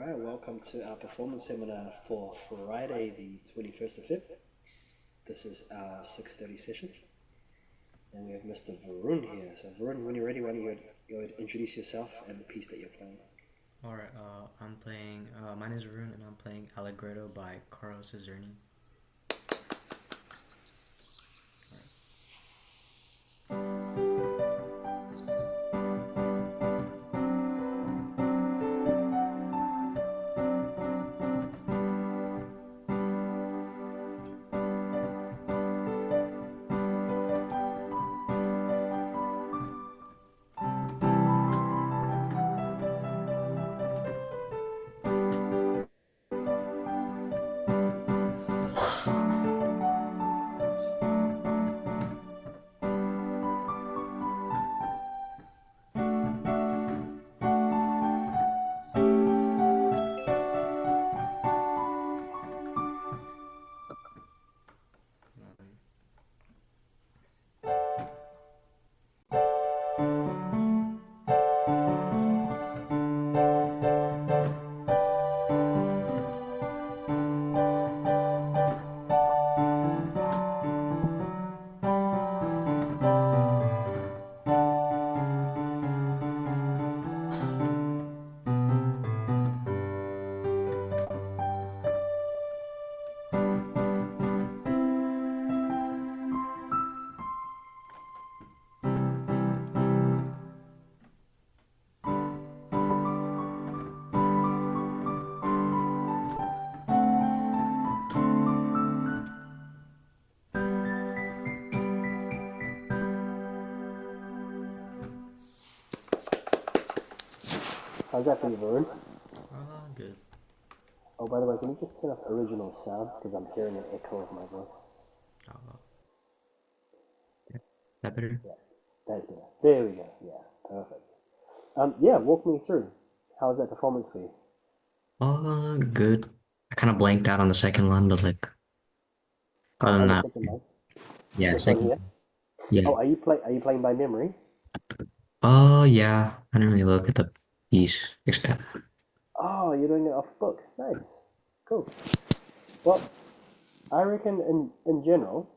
right, welcome to our performance seminar for Friday, the 21st of Feb. This is our 6:30 session, and we have Mr. Varun here. So Varun, when you're ready, why don't you introduce yourself and the piece that you're playing? All right, I'm playing. My name is Varun, and I'm playing Allegretto by Carlos Zerni. How's that for you, Varun? Good. Oh, by the way, can you just turn off original sound because I'm hearing an echo of my voice? Uh, that better? Yeah, that's better. There we go. Yeah, perfect. Yeah, walk me through. How's that performance for you? Good. I kind of blanked out on the second one, but other than On the that, second line, yeah, this one second. here. Yeah. Oh, are you playing by memory? Yeah. I didn't really look at the piece. Oh, you're doing it off book. Nice. Cool. Well, I reckon in general,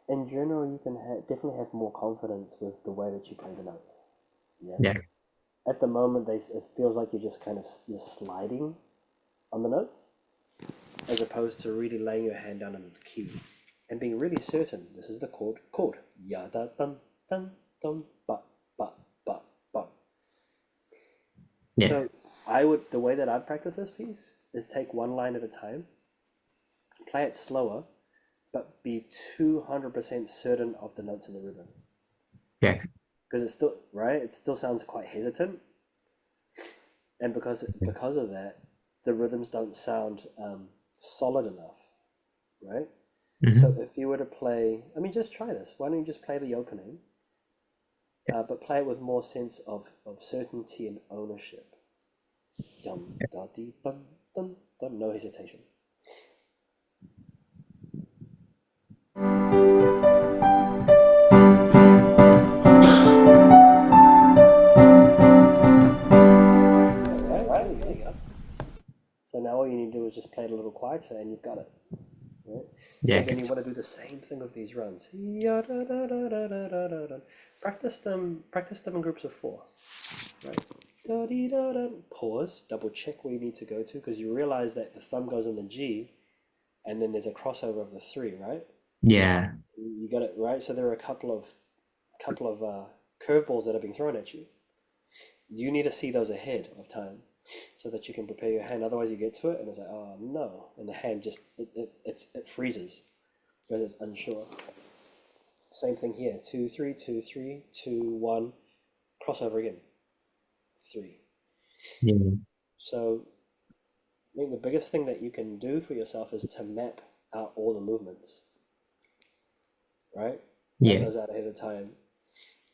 you can definitely have more confidence with the way that you play the notes. Yeah. Yeah. At the moment, it feels like you're sliding on the notes, as opposed to really laying your hand down on the key and being really certain this is the chord. Ya da dum dum dum ba ba ba. Yeah. So the way that I'd practice this piece is take one line at a time, play it slower, but be 200% certain of the notes in the rhythm. Yeah. Because it's still, right? It still sounds quite hesitant. And because of that, the rhythms don't sound solid enough, right? So Mm-hmm. if you were to play, I mean, just try this. Why don't you just play the opening, but play it with more sense of certainty and ownership. Yum da dee dun dun dun. No hesitation. All right, there you go. So now all you need to do is just play it a little quieter, and you've got it. Right? So Yeah. then you want to do the same thing with these runs. Practice them in groups of four. Right? Pause, double check where you need to go to because you realize that the thumb goes on the G, and then there's a crossover of the three, right? Yeah. You got it right. So there are a couple of curveballs that are being thrown at you. You need to see those ahead of time so that you can prepare your hand. Otherwise, you get to it and it's like, oh no, and the hand just it freezes because it's unsure. Same thing here. 2 3 2 3 2 1. Crossover again. 3. Yeah. So I think the biggest thing that you can do for yourself is to map out all the movements, right? Map Yeah. those out ahead of time,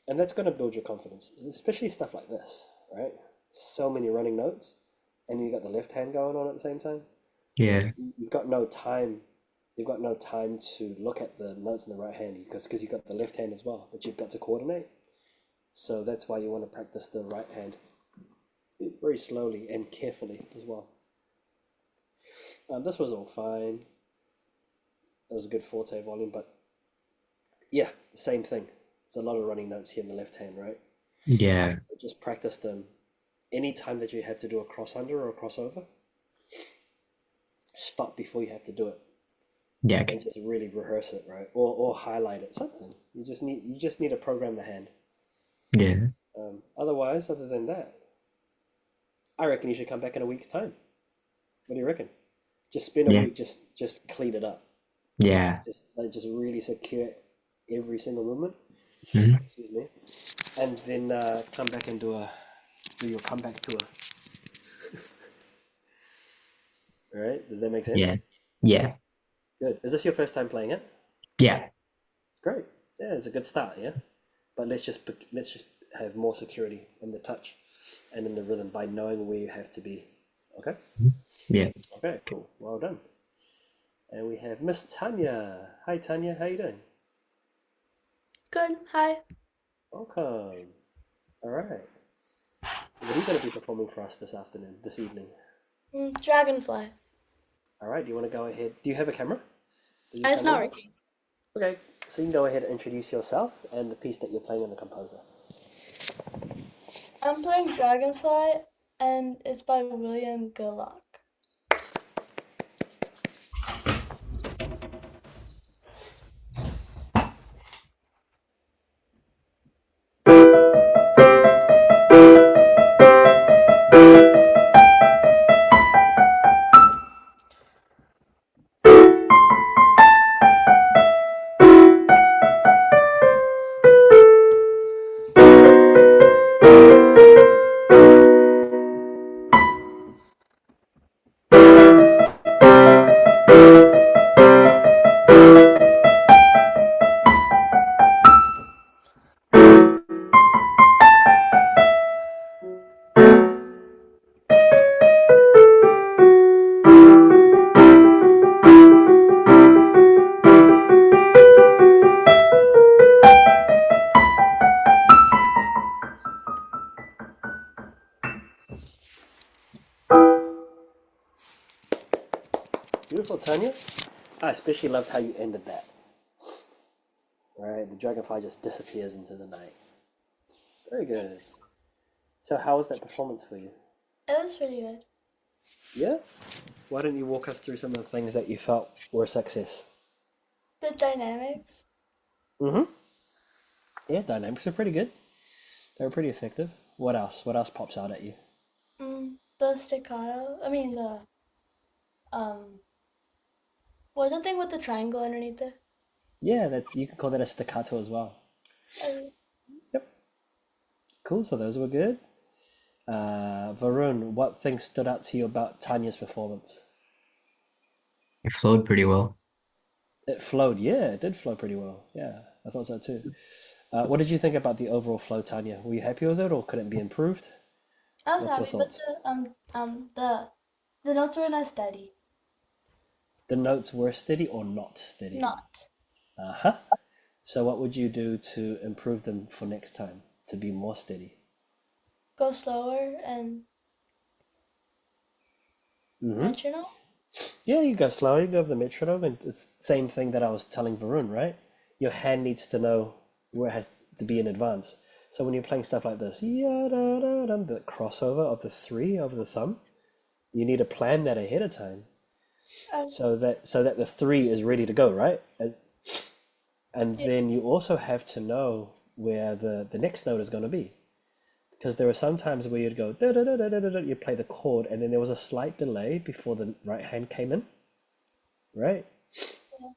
and that's going to build your confidence, especially stuff like this, right? So many running notes, and you got the left hand going on at the same time. Yeah. You've got no time. You've got no time to look at the notes in the right hand because you've got the left hand as well, but you've got to coordinate. So that's why you want to practice the right hand very slowly and carefully as well. This was all fine. It was a good forte volume, but yeah, same thing. It's a lot of running notes here in the left hand, right? Yeah. So just practice them. Any time that you have to do a cross under or a crossover, stop before you have to do it Yeah. and Okay. just really rehearse it, right? Or highlight it. Something. You just need to program the hand. Yeah. Otherwise, other than that, I reckon you should come back in a week's time. What do you reckon? Just spend a Yeah. week just clean it up. Yeah. Just really secure every single movement. Mhm. Excuse me, and then come back and do your comeback tour. All right? Does that make Yeah. sense? Yeah. Good. Is this your first time playing it? Yeah. It's great. Yeah, it's a good start. Yeah, but let's just have more security in the touch and in the rhythm by knowing where you have to be. Okay. Yeah. Okay. Cool. Well done. And we have Miss Tanya. Hi Tanya, how you doing? Good. Hi. Welcome. All right. What are you going to be performing for us this evening? Dragonfly. All right. Do you want to go ahead? Do you have a camera? Did you It's come not in? working. Okay. So you can go ahead and introduce yourself and the piece that you're playing and the composer. I'm playing Dragonfly, and it's by William Gillock. Beautiful, Tanya. I especially loved how you ended that. Right, the dragonfly just disappears into the night. Very good. So, how was that performance for you? It was pretty good. Yeah? Why don't you walk us through some of the things that you felt were a success? The dynamics. Mm-hmm. Yeah, dynamics are pretty good. They were pretty effective. What else? What else pops out at you? The staccato. I mean um. What's the thing with the triangle underneath it? Yeah, you can call that a staccato as well. Uh, Yep. Cool. So those were good. Varun, what things stood out to you about Tanya's performance? It flowed pretty well. It flowed. Yeah, it did flow pretty well. Yeah, I thought so too. What did you think about the overall flow, Tanya? Were you happy with it, or could it be improved? I was What's your happy, but thoughts? the notes were not steady. The notes were steady or not steady? Not Uh-huh. So what would you do to improve them for next time to be more steady? go slower and Mm-hmm. metronome. Yeah, you go slower, you go with the metronome, and it's the same thing that I was telling Varun, right? Your hand needs to know where it has to be in advance. So when you're playing stuff like this, ya-da-da-dum, the crossover of the three over the thumb, you need to plan that ahead of time Uh, so that the three is ready to go, right? And yeah. then you also have to know where the next note is going to be. Because there were some times where you'd go, da, da, da, da, da, da, you play the chord, and then there was a slight delay before the right hand came in, right?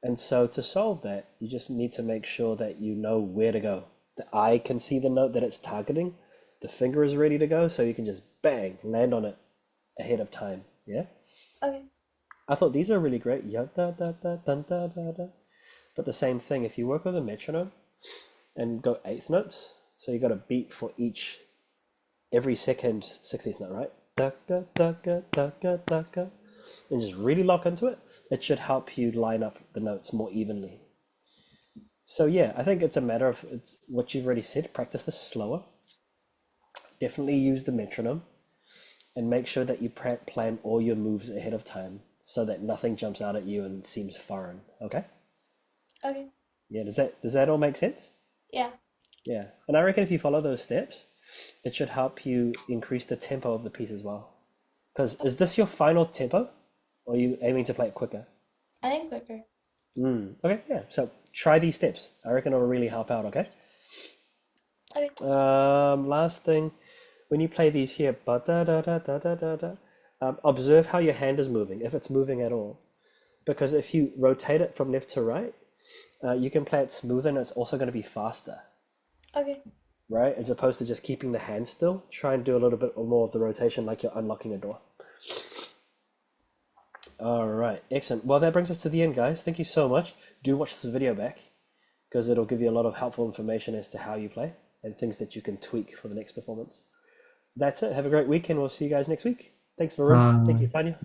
And so to solve that, you just need to make sure that you know where to go. The eye can see the note that it's targeting, the finger is ready to go, so you can just bang, land on it ahead of time. Yeah? Okay. I thought these are really great. Ya da da da dun da da da. But the same thing, if you work with a metronome and go eighth notes, so you got a beat for every second 60th note, right? Da da da da da da da da. And just really lock into it. It should help you line up the notes more evenly. So yeah, I think it's a matter of it's what you've already said. Practice this slower. Definitely use the metronome. and make sure that you plan all your moves ahead of time so that nothing jumps out at you and seems foreign. Okay? Okay. Yeah, does that all make sense? Yeah. Yeah. And I reckon if you follow those steps, it should help you increase the tempo of the piece as well. Because is this your final tempo? Or are you aiming to play it quicker? I think quicker. Okay, yeah. So try these steps. I reckon it'll really help out, okay? Okay. Last thing, when you play these here, observe how your hand is moving, if it's moving at all. Because if you rotate it from left to right, you can play it smoother and it's also going to be faster, Okay. right? As opposed to just keeping the hand still. Try and do a little bit more of the rotation like you're unlocking a door. All right, excellent. Well, that brings us to the end, guys. Thank you so much. Do watch this video back because it'll give you a lot of helpful information as to how you play and things that you can tweak for the next performance. That's it. Have a great week and we'll see you guys next week. Thanks, Varun. Thank you, Tanya.